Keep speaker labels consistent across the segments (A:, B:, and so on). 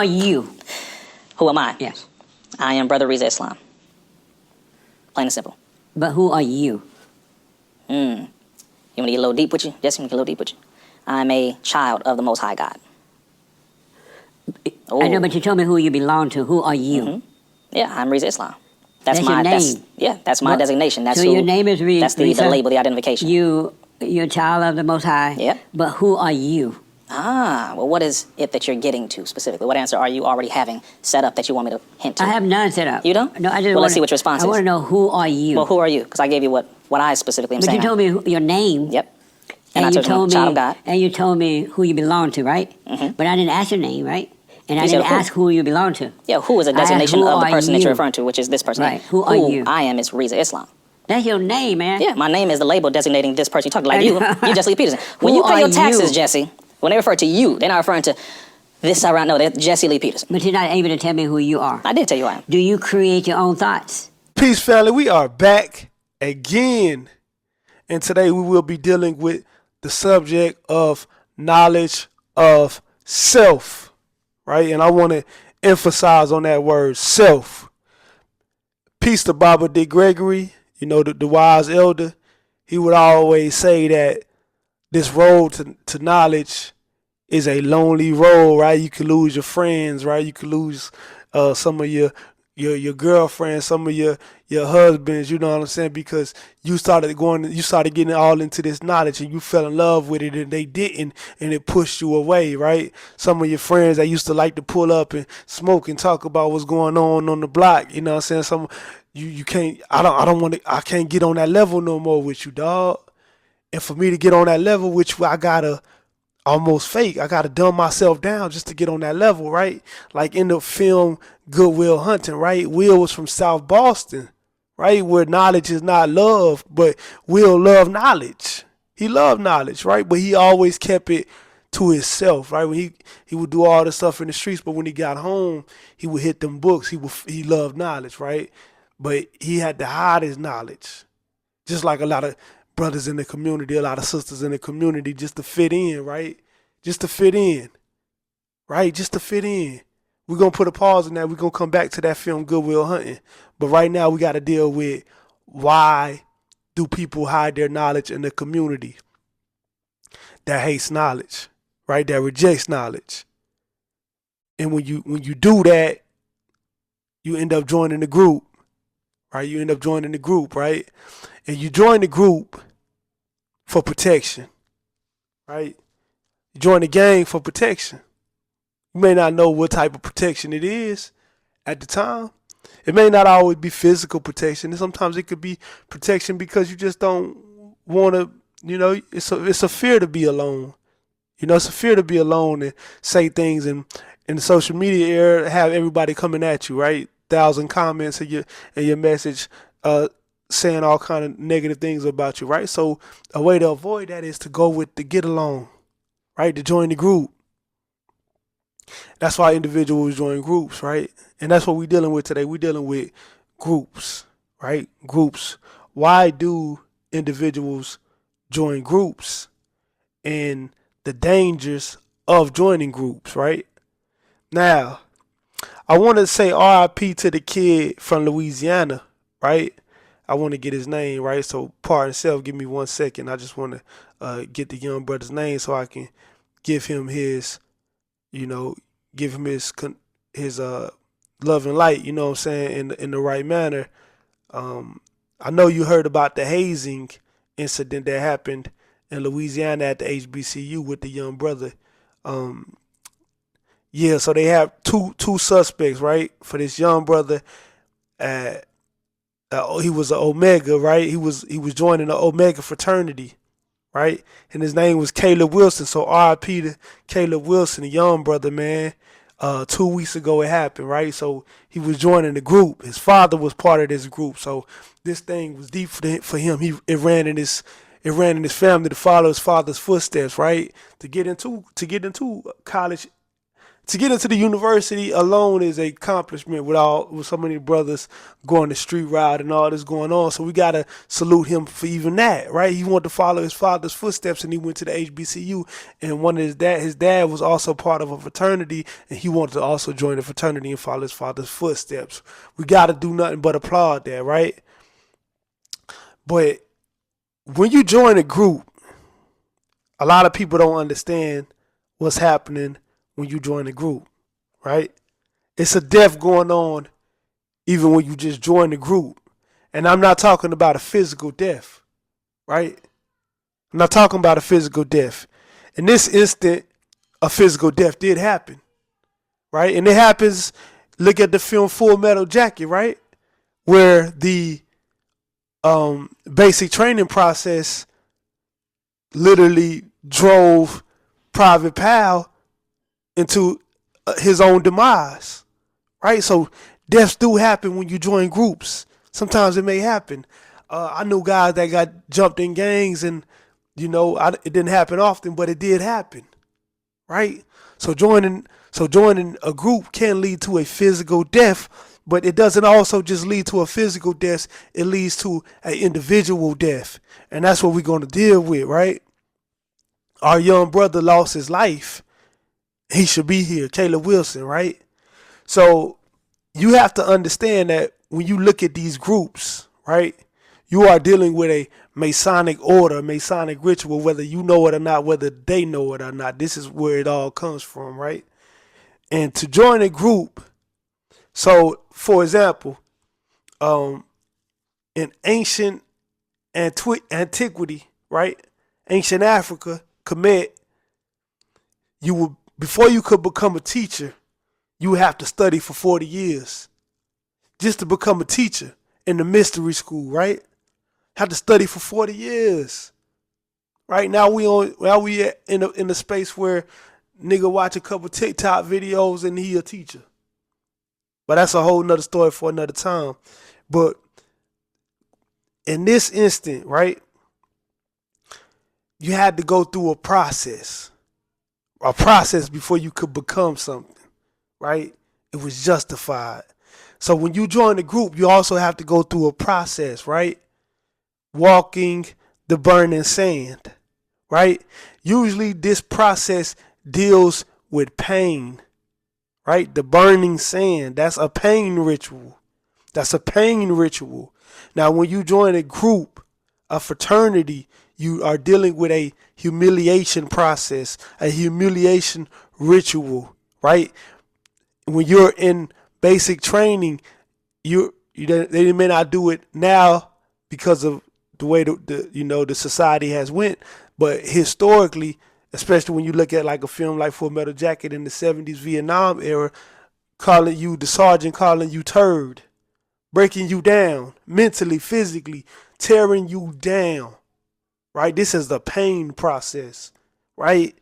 A: are you?
B: Who am I?
A: Yes.
B: I am Brother Reza Islam. Plain and simple.
A: But who are you?
B: You want to get a little deep with you? Jesse, want to get a little deep with you? I'm a child of the Most High God.
A: I know, but you told me who you belong to. Who are you?
B: Mm-hmm. Yeah, I'm Reza Islam.
A: That's
B: my
A: your name.
B: That's my designation. That's
A: so your name is Reza.
B: That's the label, the identification.
A: You're a child of the Most High.
B: Yeah.
A: But who are you?
B: Well, what is it that you're getting to specifically? What answer are you already having set up that you want me to hint to?
A: I have none set up.
B: You don't?
A: No, I just.
B: Well, let's see what your response is.
A: I want to know who are you.
B: Well, who are you? Because I gave you what I specifically am saying.
A: But you told me your name.
B: Yep.
A: And
B: I
A: you told me,
B: child of God.
A: and you told me who you belong to, right?
B: Mm-hmm.
A: But I didn't ask your name, right? And I didn't ask who you belong to.
B: Yeah, who is a designation of the person that you're referring to, which is this person.
A: Right. Who are you?
B: I am is Reza Islam.
A: That's your name, man.
B: Yeah, my name is the label designating this person. You talk like you Jesse Lee Peterson. When you pay your taxes, Jesse, when they refer to you, they're not referring to this around. No, they're Jesse Lee Peterson.
A: But you're not able to tell me who you are.
B: I did tell you I am.
A: Do you create your own thoughts?
C: Peace, family. We are back again. And today we will be dealing with the subject of knowledge of self, right? And I want to emphasize on that word, self. Peace to Baba D. Gregory, the wise elder. He would always say that this road to knowledge is a lonely road, right? You could lose your friends, right? You could lose some of your girlfriends, some of your husbands, you know what I'm saying? Because you started getting all into this knowledge and you fell in love with it and they didn't, and it pushed you away, right? Some of your friends that used to like to pull up and smoke and talk about what's going on the block, you know what I'm saying? Some you can't, I can't get on that level no more with you, dog. And for me to get on that level with you, I gotta almost fake. I gotta dumb myself down just to get on that level, right? Like in the film Good Will Hunting, right? Will was from South Boston, right? Where knowledge is not love, but Will loved knowledge. He loved knowledge, right? But he always kept it to himself, right? When he would do all the stuff in the streets, but when he got home, he would hit them books. He loved knowledge, right? But he had to hide his knowledge, just like a lot of brothers in the community, a lot of sisters in the community, just to fit in, right? Just to fit in, right? Just to fit in. We're going to put a pause on that. We're going to come back to that film, Good Will Hunting. But right now, we got to deal with why do people hide their knowledge in the community that hates knowledge, right? That rejects knowledge. And when you do that, you end up joining the group, right? You end up joining the group, right? And you join the group for protection, right? You join the gang for protection. You may not know what type of protection it is at the time. It may not always be physical protection. And sometimes it could be protection because you just don't want to, it's a fear to be alone. It's a fear to be alone and say things, and in the social media era, have everybody coming at you, right? 1,000 comments in your message, saying all kind of negative things about you, right? So a way to avoid that is to go with the get along, right? To join the group. That's why individuals join groups, right? And that's what we're dealing with today. We're dealing with groups, right? Groups. Why do individuals join groups and the dangers of joining groups, right? Now, I want to say RIP to the kid from Louisiana, right? I want to get his name, right? So, pardon self, give me 1 second. I just want to get the young brother's name so I can give him his, his love and light, you know what I'm saying, in the right manner. I know you heard about the hazing incident that happened in Louisiana at the HBCU with the young brother. Yeah, so they have two suspects, right, for this young brother. He was an Omega, right? He was joining the Omega fraternity, right? And his name was Caleb Wilson. So R.I.P. to Caleb Wilson, the young brother, man. 2 weeks ago it happened, right? So he was joining the group. His father was part of this group. So this thing was deep for him. It ran in his family to follow his father's footsteps, right? To get into college To get into the university alone is a accomplishment with so many brothers going the street ride and all this going on. So we gotta salute him for even that, right? He wanted to follow his father's footsteps, and he went to the HBCU. And one of his dad was also part of a fraternity, and he wanted to also join the fraternity and follow his father's footsteps. We gotta do nothing but applaud that, right? But when you join a group, a lot of people don't understand what's happening when you join a group, right? It's a death going on even when you just join the group. And I'm not talking about a physical death, right? I'm not talking about a physical death. In this instant, a physical death did happen, right? And it happens, look at the film Full Metal Jacket, right? Where the basic training process literally drove Private Pal into his own demise, right? So deaths do happen when you join groups. Sometimes it may happen. I knew guys that got jumped in gangs, and it didn't happen often, but it did happen, right? So joining a group can lead to a physical death, but it doesn't also just lead to a physical death. It leads to an individual death, and that's what we're going to deal with, right? Our young brother lost his life. He should be here, Caleb Wilson, right? So you have to understand that when you look at these groups, right, you are dealing with a Masonic order, Masonic ritual, whether you know it or not, whether they know it or not. This is where it all comes from, right? And to join a group, so for example, in ancient antiquity, right, ancient Africa, Kemet, before you could become a teacher, you have to study for 40 years just to become a teacher in the mystery school, right? Have to study for 40 years. Right now we in a space where nigga watch a couple TikTok videos and he a teacher. But that's a whole nother story for another time. But in this instant, right, you had to go through a process before you could become something, right? It was justified. So when you join the group, you also have to go through a process, right? Walking the burning sand, right? Usually this process deals with pain, right? The burning sand, that's a pain ritual. That's a pain ritual. Now, when you join a group, a fraternity, you are dealing with a humiliation process, a humiliation ritual, right? When you're in basic training, they may not do it now because of the way the society has went, but historically, especially when you look at like a film like Full Metal Jacket in the 70s Vietnam era, the sergeant calling you turd, breaking you down mentally, physically, tearing you down, right? This is the pain process, right?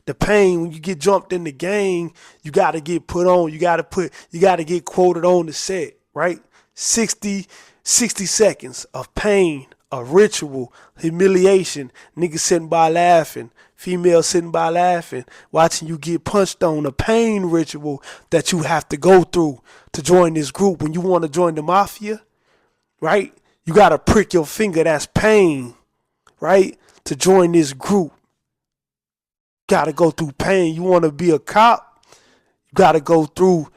C: The pain, when you get jumped in the gang, you got to get put on. You got to get quoted on the set, right? 60 seconds of pain, a ritual, humiliation, niggas sitting by laughing, females sitting by laughing, watching you get punched on, a pain ritual that you have to go through to join this group. When you want to join the mafia, right? You got to prick your finger, that's pain, right? To join this group. Got to go through pain. You want to be a cop, you got to go through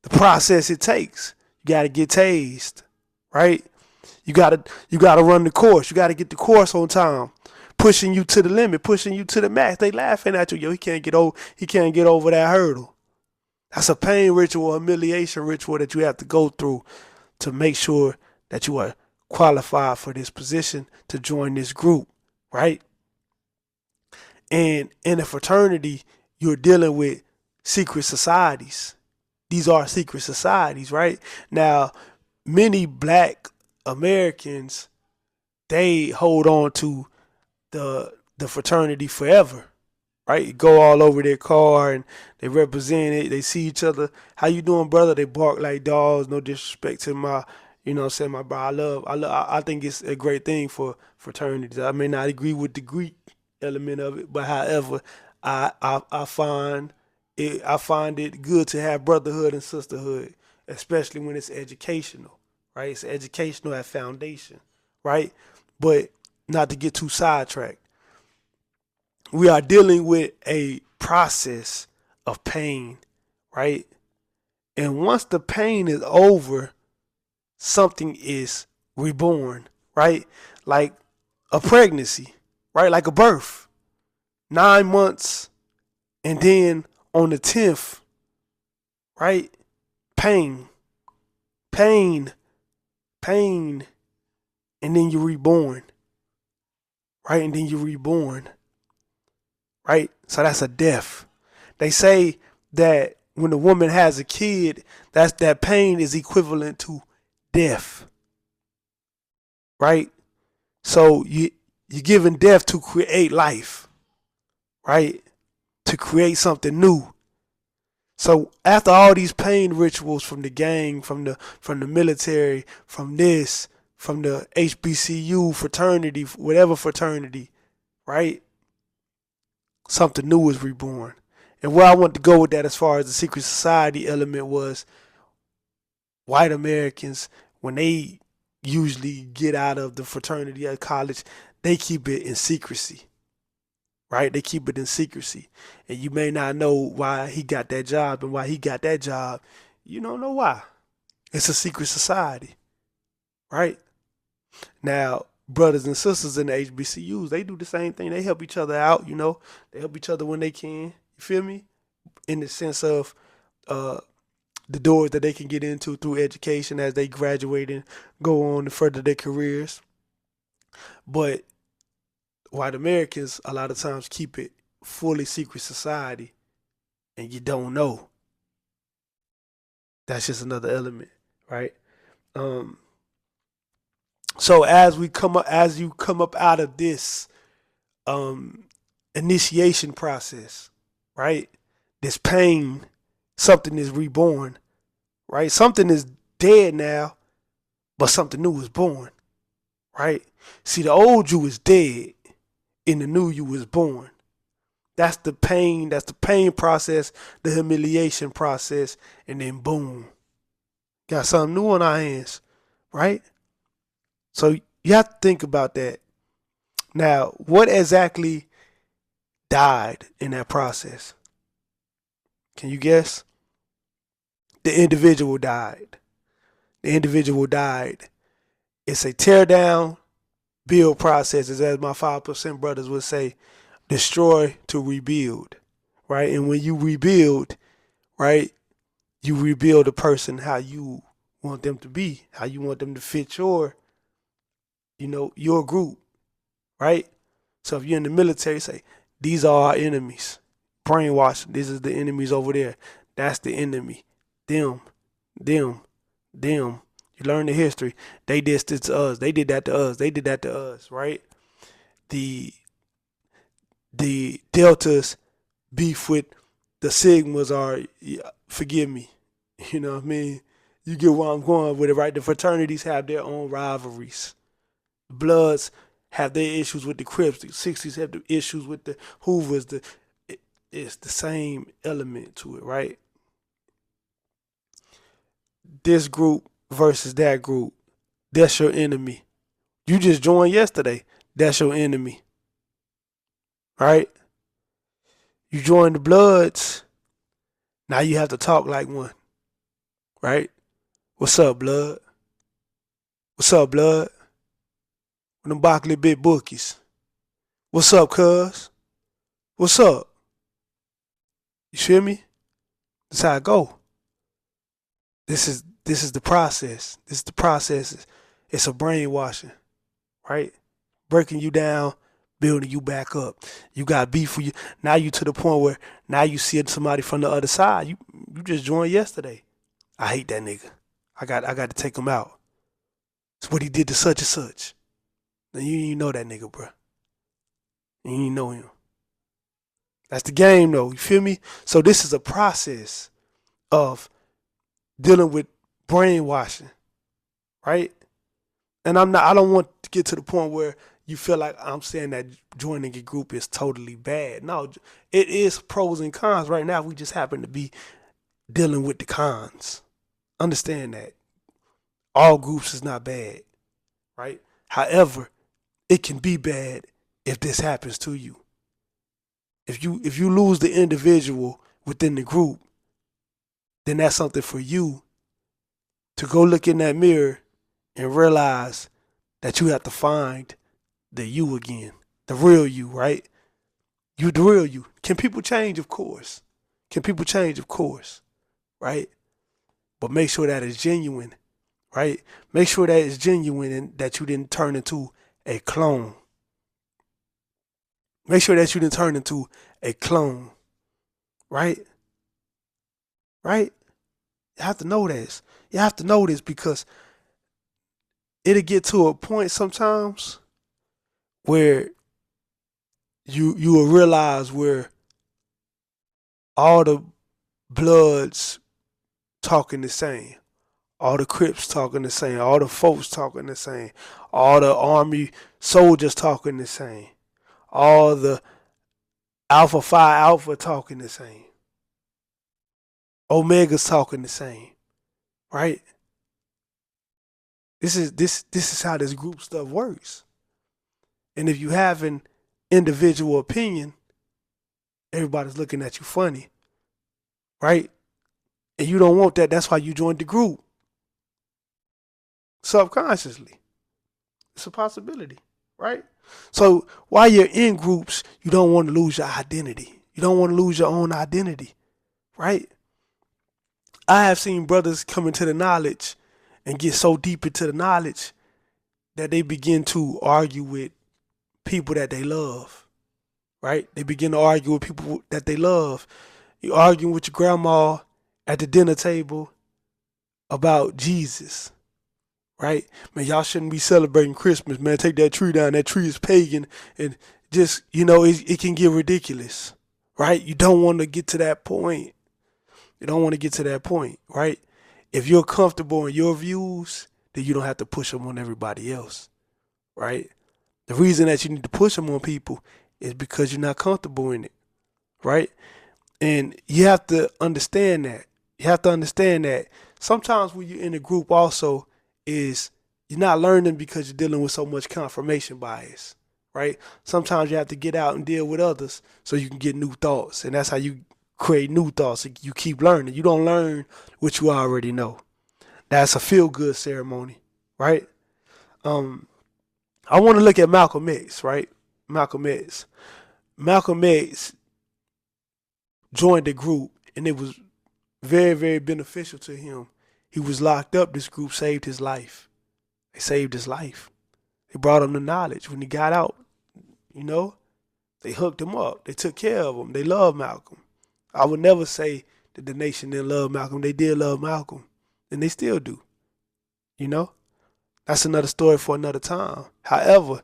C: the process it takes. You got to get tased, right? You got to run the course. You got to get the course on time. Pushing you to the limit, pushing you to the max. They laughing at you. Yo, he can't get over that hurdle. That's a pain ritual, a humiliation ritual that you have to go through to make sure that you are qualified for this position to join this group, right? And in a fraternity, you're dealing with secret societies. These are secret societies, right? Now, many Black Americans, they hold on to the fraternity forever, right? Go all over their car and they represent it. They see each other. How you doing, brother? They bark like dogs. No disrespect to my, my bro. I think it's a great thing for fraternities. I may not agree with the Greek element of it, but however, I find I find it good to have brotherhood and sisterhood, especially when it's educational, right? It's educational at foundation, right? But not to get too sidetracked, we are dealing with a process of pain, right? And once the pain is over, something is reborn, right? Like a pregnancy, right? Like a birth. 9 months, and then on the 10th, right? Pain, pain, pain, and then you're reborn, right? And then you're reborn, right? So that's a death. They say that when a woman has a kid, that pain is equivalent to death, right? So you're giving death to create life, right? To create something new. So after all these pain rituals from the gang, from the military, from the HBCU fraternity, whatever fraternity, right? Something new was reborn. And where I want to go with that as far as the secret society element was white Americans, when they usually get out of the fraternity at college, they keep it in secrecy. Right? They keep it in secrecy. And you may not know why he got that job and why he got that job. You don't know why. It's a secret society. Right? Now, brothers and sisters in the HBCUs, they do the same thing. They help each other out, They help each other when they can. You feel me? In the sense of the doors that they can get into through education as they graduate and go on to further their careers. But white Americans a lot of times keep it fully secret society, and you don't know. That's just another element, right? So as you come up out of this initiation process, right? This pain, something is reborn, right? Something is dead now, but something new is born, right? See, the old you is dead, and the new you is born. That's the pain process, the humiliation process, and then boom, got something new on our hands, right? So you have to think about that. Now, what exactly died in that process? Can you guess? The individual died. The individual died. It's a tear down, build process, as my 5% brothers would say, destroy to rebuild, right? And when you rebuild, right, you rebuild a person how you want them to be, how you want them to fit your group, right? So if you're in the military, say, these are our enemies. Brainwashing, this is the enemies over there. That's the enemy. Them. You learn the history. They did this to us. They did that to us. They did that to us, right? The deltas beef with the sigmas are, forgive me, you know what I mean? You get where I'm going with it, right? The fraternities have their own rivalries. The Bloods have their issues with the Crips. The 60s have the issues with the Hoovers. It's the same element to it, right? This group versus that group, that's your enemy. You just joined yesterday. That's your enemy, right? You join the Bloods. Now you have to talk like one, right? What's up, Blood? What's up, Blood? With them Bockley big bookies. What's up, cuz? What's up? You feel me? That's how I go. This is the process. This is the process. It's a brainwashing, right? Breaking you down, building you back up. You got beef for you. Now you to the point where now you see somebody from the other side. You just joined yesterday. I hate that nigga. I got to take him out. It's what he did to such and such. Now you ain't know that nigga, bro. You ain't know him. That's the game, though. You feel me? So this is a process of dealing with brainwashing, right? And I don't want to get to the point where you feel like I'm saying that joining a group is totally bad. No, it is pros and cons. Right now, we just happen to be dealing with the cons. Understand that. All groups is not bad, right? However, it can be bad if this happens to you. If you lose the individual within the group, then that's something for you to go look in that mirror and realize that you have to find the you again, the real you, right? You, the real you. Can people change? Of course. Can people change? Of course, right? But make sure that it's genuine, right? Make sure that it's genuine and that you didn't turn into a clone. Make sure that you didn't turn into a clone, right? Right? You have to know this. You have to know this because it'll get to a point sometimes where you will realize where all the bloods talking the same, all the Crips talking the same, all the folks talking the same, all the army soldiers talking the same, all the Alpha Phi Alpha talking the same, Omega's talking the same, right? This is how this group stuff works. And if you have an individual opinion, everybody's looking at you funny, right? And you don't want that. That's why you joined the group. Subconsciously. It's a possibility, right? So while you're in groups, you don't want to lose your identity. You don't want to lose your own identity, right? I have seen brothers come into the knowledge and get so deep into the knowledge that they begin to argue with people that they love, right? They begin to argue with people that they love. You're arguing with your grandma at the dinner table about Jesus, right? Man, y'all shouldn't be celebrating Christmas, man. Take that tree down. That tree is pagan. And just, it can get ridiculous, right? You don't want to get to that point. You don't want to get to that point, right? If you're comfortable in your views, then you don't have to push them on everybody else, right? The reason that you need to push them on people is because you're not comfortable in it, right? And you have to understand that. You have to understand that sometimes when you're in a group also is you're not learning because you're dealing with so much confirmation bias, right? Sometimes you have to get out and deal with others so you can get new thoughts. And that's how you create new thoughts. You keep learning. You don't learn what you already know. That's a feel-good ceremony, right? I want to look at Malcolm X, right? Malcolm X. Malcolm X joined the group, and it was very, very beneficial to him. He was locked up. This group saved his life. They saved his life. They brought him the knowledge. When he got out, they hooked him up. They took care of him. They loved Malcolm. I would never say that the nation didn't love Malcolm. They did love Malcolm, and they still do. That's another story for another time. However,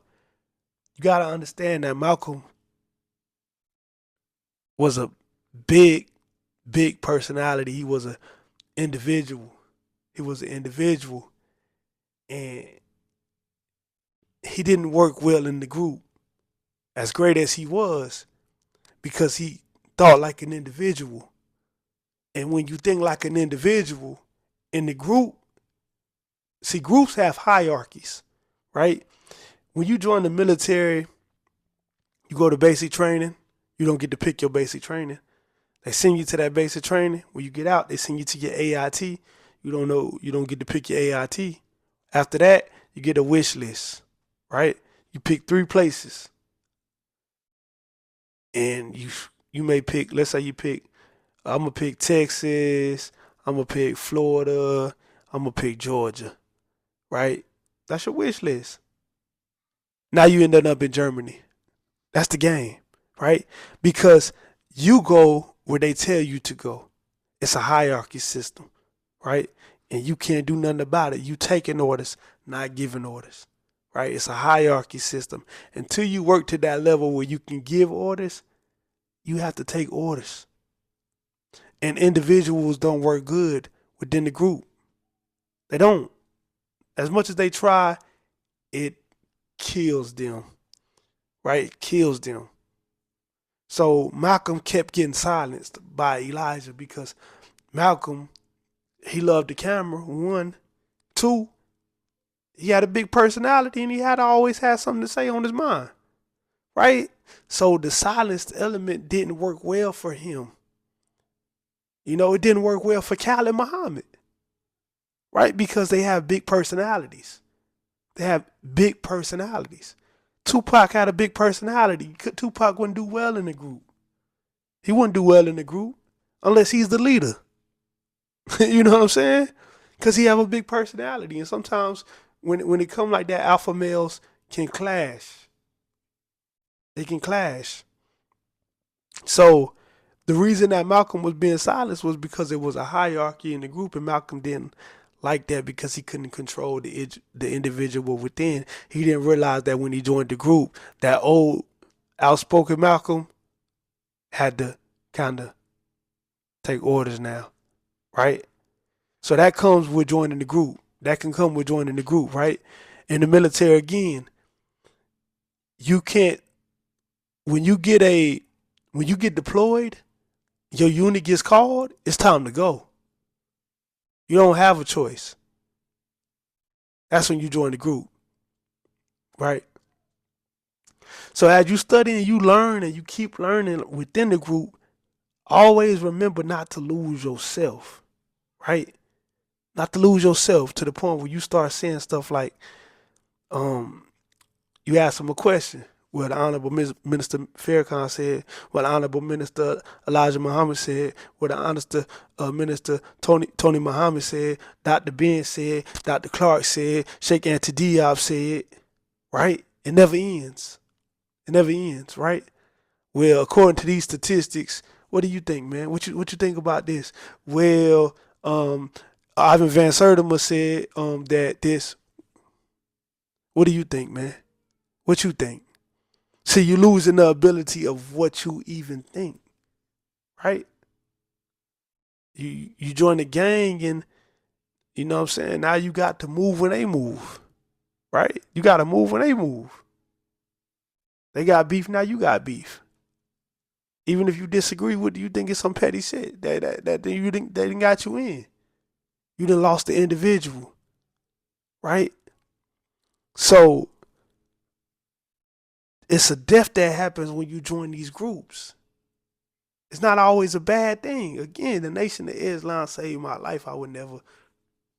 C: you got to understand that Malcolm was a big, big personality. He was an individual. And he didn't work well in the group, as great as he was, because he thought like an individual. And when you think like an individual in the group, see, groups have hierarchies, right? When you join the military, you go to basic training, you don't get to pick your basic training. They send you to that basic training. When you get out, they send you to your AIT. You don't get to pick your AIT. After that, you get a wish list, right? You pick 3 places. And you may pick, let's say you pick, I'm going to pick Texas, I'm going to pick Florida, I'm going to pick Georgia, right? That's your wish list. Now you end up in Germany. That's the game, right? Because you go where they tell you to go. It's a hierarchy system, right? And you can't do nothing about it. You taking orders, not giving orders, right? It's a hierarchy system. Until you work to that level where you can give orders, you have to take orders. And individuals don't work good within the group. They don't. As much as they try, it kills them. right? It kills them. So Malcolm kept getting silenced by Elijah because Malcolm, he loved the camera, one. Two, he had a big personality and he had always had something to say on his mind, right? So the silenced element didn't work well for him. You know, it didn't work well for Cal and Muhammad, right? Because they have big personalities. They have big personalities. Tupac had a big personality. Tupac wouldn't do well in the group. He wouldn't do well in the group unless he's the leader. You know what I'm saying? Because he have a big personality. And sometimes when it come like that, alpha males can clash. They can clash. So the reason that Malcolm was being silenced was because there was a hierarchy in the group, and Malcolm didn't like that because he couldn't control the individual within. He didn't realize that when he joined the group, that old outspoken Malcolm had to kind of take orders now, right? So that comes with joining the group. That can come with joining the group, right? In the military, again, you can't, when you get deployed, your unit gets called, it's time to go. You don't have a choice. That's when you join the group, right? So as you study and you learn and you keep learning within the group, always remember not to lose yourself, right? Not to lose yourself to the point where you start saying stuff like, you ask them a question. Well, the Honorable Minister Farrakhan said, well, the Honorable Minister Elijah Muhammad said, well, the Honorable Minister Tony Muhammad said, Dr. Ben said, Dr. Clark said, Sheikh Anta Diop said, right? It never ends. It never ends, right? Well, according to these statistics, what do you think, man? What you think about this? Well, Ivan Van Sertima said that this. What do you think, man? What you think? See, you're losing the ability of what you even think, right? You join the gang and, you know what I'm saying, now you got to move when they move, right? You got to move when they move. They got beef, now you got beef. Even if you disagree with it, you think it's some petty shit that you think they didn't got you in. You done lost the individual, right? So it's a death that happens when you join these groups. It's not always a bad thing. Again, the Nation of Islam saved my life. I would never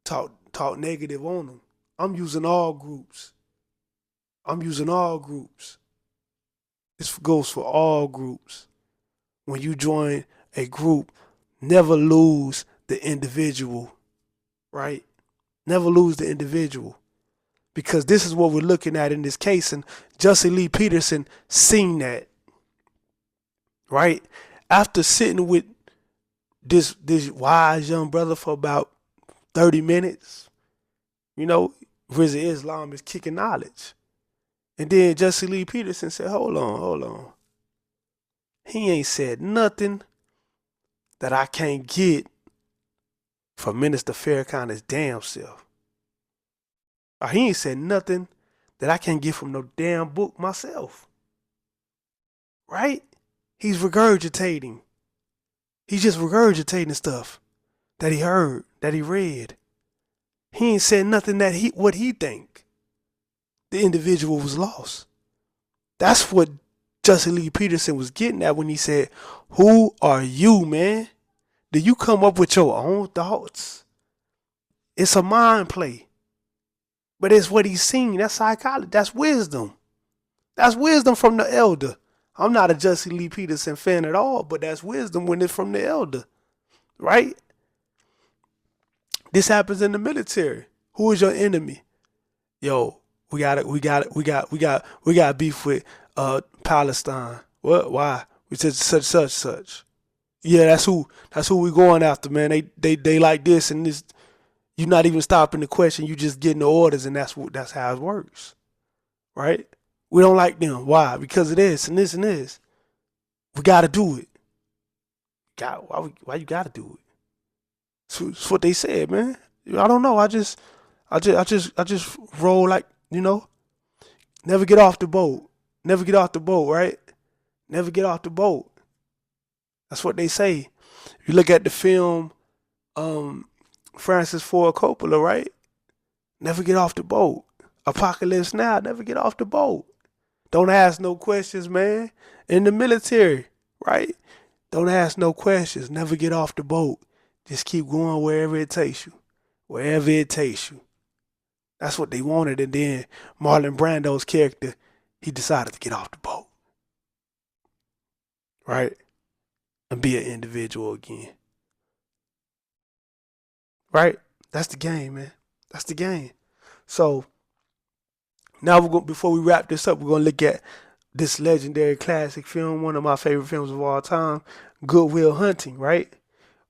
C: talk negative on them. I'm using all groups. This goes for all groups. When you join a group, never lose the individual, right? Never lose the individual. Because this is what we're looking at in this case. And Jussie Lee Peterson seen that, right? After sitting with this wise young brother for about 30 minutes, you know, Rizza Islam is kicking knowledge. And then Jussie Lee Peterson said, hold on. He ain't said nothing that I can't get from Minister Farrakhan's damn self. He ain't said nothing that I can't get from no damn book myself. Right? He's regurgitating. He's just regurgitating stuff that he heard, that he read. He ain't said nothing that what he think. The individual was lost. That's what Jussie Lee Peterson was getting at when he said, who are you, man? Do you come up with your own thoughts? It's a mind play. But it's what he's seen. That's psychology. That's wisdom. That's wisdom from the elder. I'm not a Jussie Lee Peterson fan at all, but that's wisdom when it's from the elder, right? This happens in the military. Who is your enemy? Yo, we got beef with Palestine. What? Why? We said such. Yeah, that's who we going after, man. They like this and this. You're not even stopping the question. You just getting the orders, and that's how it works, right? We don't like them. Why? Because of this and this and this. We got to do it. Why you got to do it? It's what they said, man. I don't know. I just roll like, you know, never get off the boat. Never get off the boat, right? Never get off the boat. That's what they say. If you look at the film Francis Ford Coppola, right? Never get off the boat. Apocalypse Now, never get off the boat. Don't ask no questions, man. In the military, right? Don't ask no questions. Never get off the boat. Just keep going wherever it takes you. Wherever it takes you. That's what they wanted. And then Marlon Brando's character, he decided to get off the boat. Right? And be an individual again. Right? That's the game, man. That's the game. So now before we wrap this up, we're gonna look at this legendary classic film, one of my favorite films of all time, Good Will Hunting, right?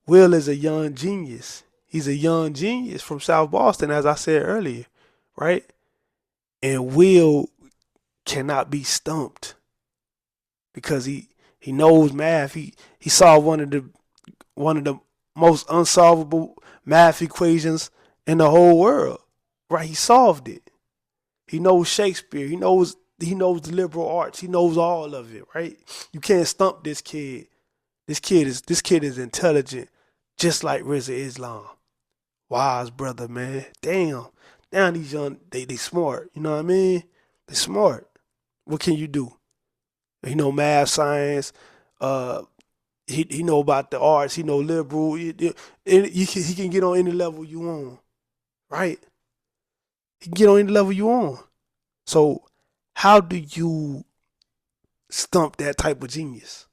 C: Will is a young genius. He's a young genius from South Boston, as I said earlier, right? And Will cannot be stumped because he knows math. He solved one of the most unsolvable math equations in the whole world, right? He solved it. He knows Shakespeare. He knows the liberal arts. He knows all of it, right? You can't stump this kid. This kid is intelligent, just like Rizza Islam. Wise brother, man. Damn, these young, they smart. You know what I mean? They smart. What can you do? He know math, science. He know about the arts. He know liberal. He can get on any level you want, right? He can get on any level you want. So how do you stump that type of genius?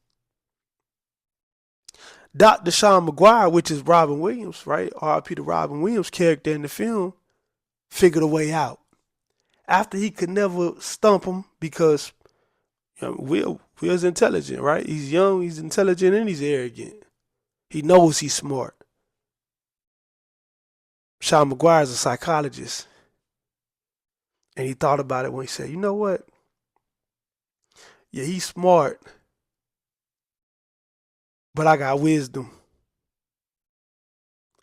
C: Dr. Sean McGuire, which is Robin Williams, right? R.I.P. to Robin Williams' character in the film, figured a way out. After he could never stump him because Will's intelligent, right? He's young, he's intelligent, and he's arrogant. He knows he's smart. Sean McGuire is a psychologist. And he thought about it when he said, you know what? Yeah, he's smart, but I got wisdom.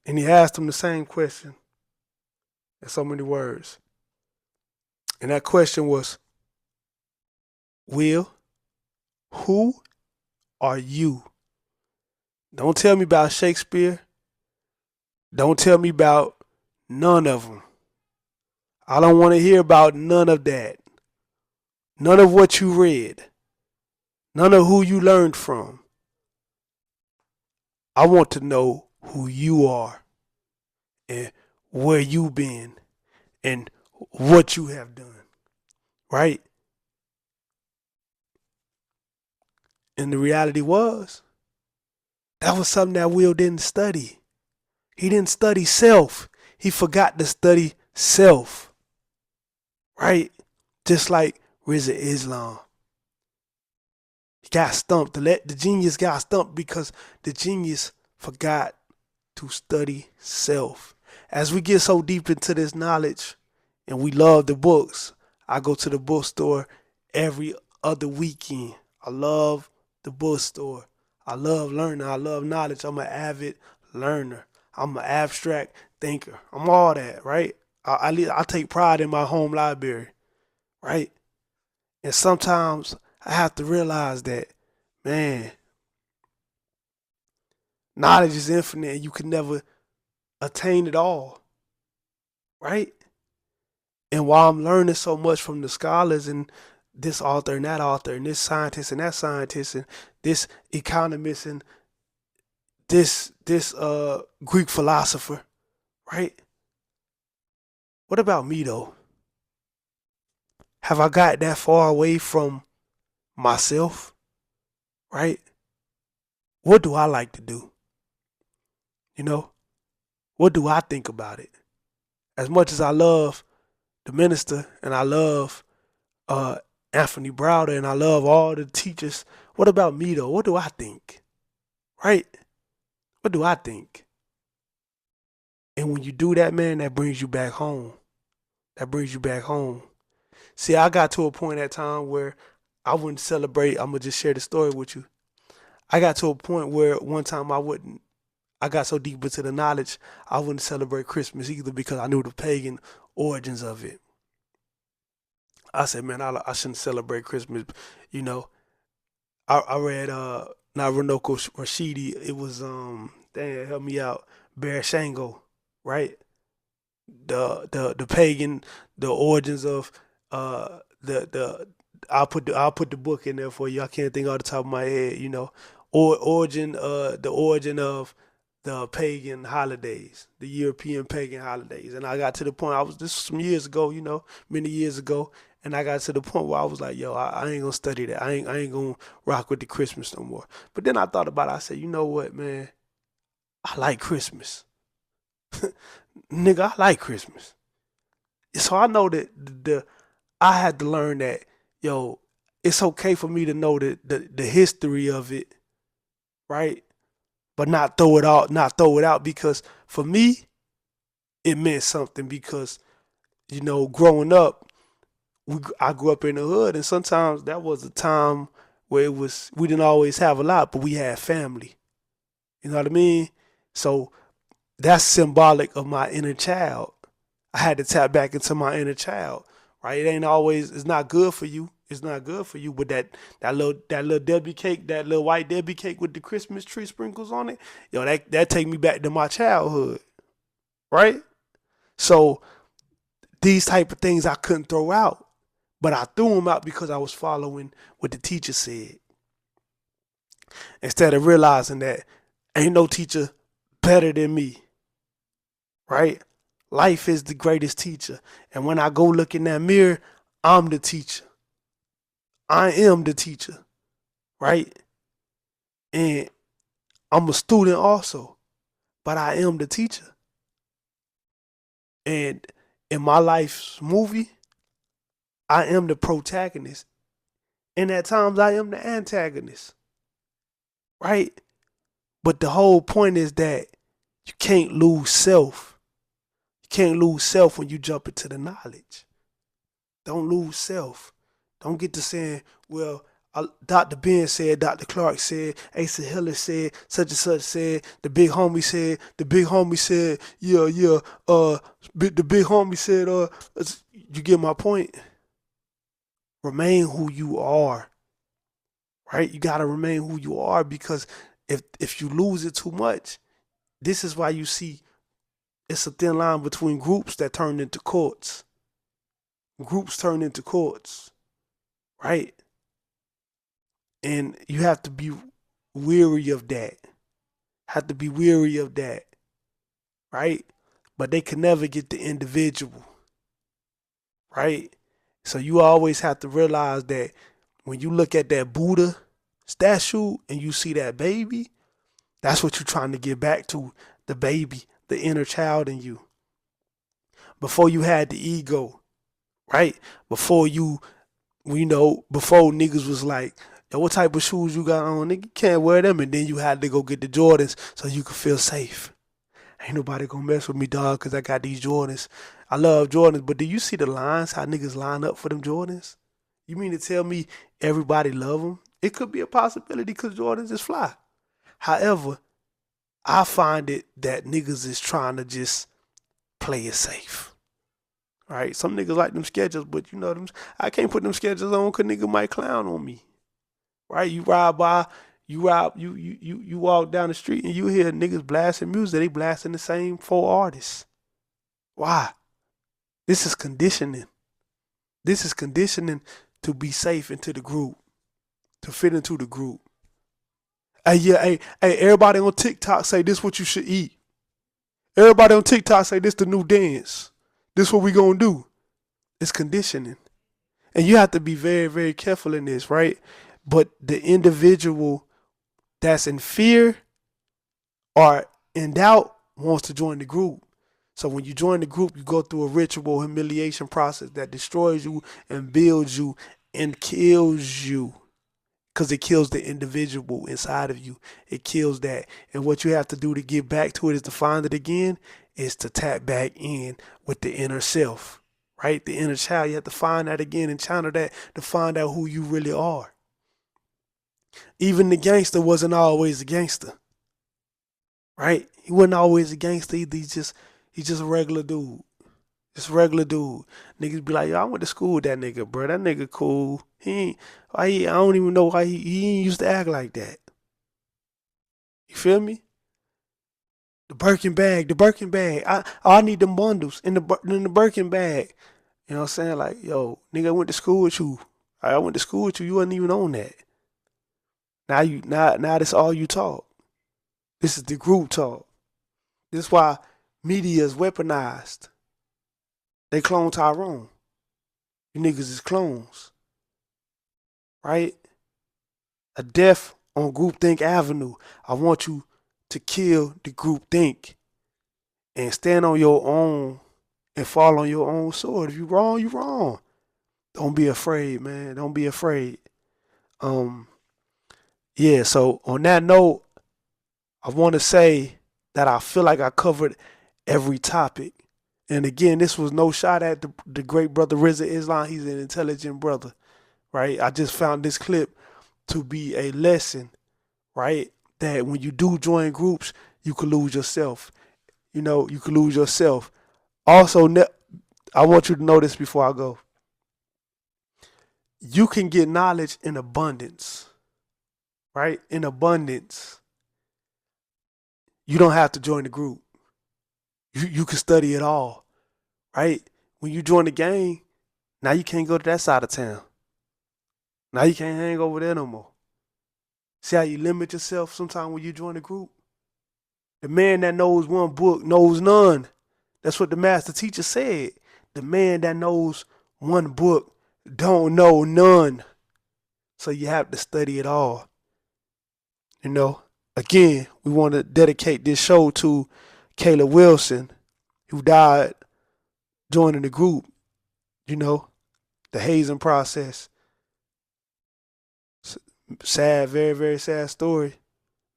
C: And he asked him the same question in so many words. And that question was, Will, who are you? Don't tell me about Shakespeare. Don't tell me about none of them. I don't want to hear about none of that. None of what you read. None of who you learned from. I want to know who you are and where you've been and what you have done. Right? And the reality was, that was something that Will didn't study. He didn't study self. He forgot to study self. Right? Just like Rizza Islam. He got stumped. The genius got stumped because the genius forgot to study self. As we get so deep into this knowledge and we love the books, I go to the bookstore every other weekend. I love the bookstore. I love learning. I love knowledge. I'm an avid learner. I'm an abstract thinker. I'm all that, right? I take pride in my home library, right? And sometimes I have to realize that, man, knowledge is infinite and you can never attain it all, right? And while I'm learning so much from the scholars and this author and that author and this scientist and that scientist and this economist and this Greek philosopher, right? What about me though? Have I got that far away from myself? Right? What do I like to do? You know? What do I think about it? As much as I love the minister and I love Anthony Browder and I love all the teachers, what about me though? What do I think? Right? What do I think? And when you do that, man, that brings you back home. That brings you back home. See, I got to a point at time where I wouldn't celebrate. I'm going to just share the story with you. I got to a point where one time I got so deep into the knowledge, I wouldn't celebrate Christmas either because I knew the pagan origins of it. I said, man, I shouldn't celebrate Christmas. You know, I read Narunoko Rashidi. It was damn, help me out, Bear Shango, right? The pagan, the origins of the I'll put the book in there for you. I can't think off the top of my head, you know. Or origin the origin of the pagan holidays, the European pagan holidays. And I got to the point this was some years ago, you know, many years ago, and I got to the point where I was like, yo, I ain't gonna study that. I ain't gonna rock with the Christmas no more. But then I thought about it, I said, you know what, man? I like Christmas. Nigga, I like Christmas. So I know that I had to learn that, yo, it's okay for me to know the history of it, right? But not throw it out because for me, it meant something because, you know, growing up, I grew up in the hood and sometimes that was a time where we didn't always have a lot, but we had family. You know what I mean? So that's symbolic of my inner child. I had to tap back into my inner child, right? It ain't always, it's not good for you. It's not good for you, but that little Debbie cake, that little white Debbie cake with the Christmas tree sprinkles on it, yo, that take me back to my childhood, right? So these type of things I couldn't throw out, but I threw them out because I was following what the teacher said instead of realizing that ain't no teacher better than me, right? Life is the greatest teacher. And when I go look in that mirror, I'm the teacher. I am the teacher, right? And I'm a student also, but I am the teacher. And in my life's movie, I am the protagonist. And at times I am the antagonist, right? But the whole point is that you can't lose self. You can't lose self when you jump into the knowledge. Don't lose self. Don't get to saying, well, Dr. Ben said, Dr. Clark said, Asa Hiller said, such and such said, the big homie said, yeah, the big homie said, you get my point? Remain who you are, right? You gotta remain who you are because if you lose it too much, this is why you see it's a thin line between groups that turn into courts. Groups turn into courts, right? And you have to be weary of that. Have to be weary of that, right? But they can never get the individual, right? So you always have to realize that when you look at that Buddha statue and you see that baby, that's what you're trying to get back to, the baby, the inner child in you. Before you had the ego, right? Before before niggas was like, yo, what type of shoes you got on? Nigga, you can't wear them. And then you had to go get the Jordans so you could feel safe. Ain't nobody gonna mess with me, dog, because I got these Jordans. I love Jordans, but do you see the lines, how niggas line up for them Jordans? You mean to tell me everybody love them? It could be a possibility because Jordans is fly. However, I find it that niggas is trying to just play it safe. Right? Some niggas like them schedules, but you know them. I can't put them schedules on because nigga might clown on me. Right? You walk down the street and you hear niggas blasting music. They blasting the same 4 artists. Why? This is conditioning. This is conditioning to be safe into the group, to fit into the group. Hey, everybody on TikTok say this what you should eat. Everybody on TikTok say this the new dance. This what we gonna do. It's conditioning. And you have to be very, very careful in this, right? But the individual that's in fear or in doubt wants to join the group. So when you join the group, you go through a ritual humiliation process that destroys you and builds you and kills you. Because it kills the individual inside of you. It kills that. And what you have to do to get back to it is to find it again, is to tap back in with the inner self, right? The inner child. You have to find that again and channel that to find out who you really are. Even the gangster wasn't always a gangster, right? He wasn't always a gangster either. He's just a regular dude. Just regular dude. Niggas be like, yo, I went to school with that nigga, bro. That nigga cool. I don't even know why he ain't used to act like that. You feel me? The Birkin bag. I need them bundles in the Birkin bag. You know what I'm saying? Like, yo, nigga, I went to school with you. I went to school with you. You wasn't even on that. Now that's all you talk. This is the group talk. This is why media is weaponized. They clone Tyrone. You niggas is clones. Right? A death on Groupthink Avenue. I want you to kill the groupthink and stand on your own and fall on your own sword. If you wrong, you wrong. Don't be afraid, man. Don't be afraid. Yeah, so on that note, I want to say that I feel like I covered every topic. And again, this was no shot at the great brother Rizza Islam. He's an intelligent brother, right? I just found this clip to be a lesson, right? That when you do join groups, you can lose yourself. You know, you can lose yourself. Also, I want you to know this before I go. You can get knowledge in abundance, right? In abundance. You don't have to join the group. You can study it all, right? When you join the gang, now you can't go to that side of town. Now you can't hang over there no more. See how you limit yourself sometimes when you join a group? The man that knows one book knows none. That's what the master teacher said. The man that knows one book don't know none. So you have to study it all. You know, again, we want to dedicate this show to Kayla Wilson, who died joining the group, you know, the hazing process. Sad, very, very sad story.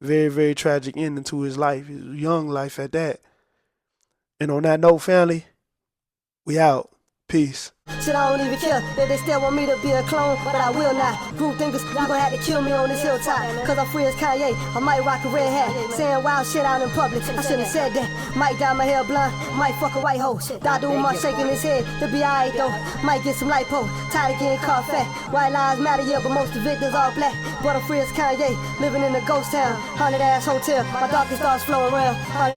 C: Very, very tragic ending to his life, his young life at that. And on that note, family, we out. Peace.
D: Shit, I don't even care that they still want me to be a clone, but I will not. Group thinkers, you gon' have to kill me on this hilltop. Cause I'm free as Kanye, I might rock a red hat. Saying wild shit out in public, I shouldn't have said that. Might dye my hair blonde, might fuck a white hoe. Dr. Umar shaking his head, to be alright though. Might get some lipo, tired of getting caught fat. White lives matter, yeah, but most of the victims all black. But I'm free as Kanye, living in a ghost town. 100-ass hotel, my darkest thoughts flowing around.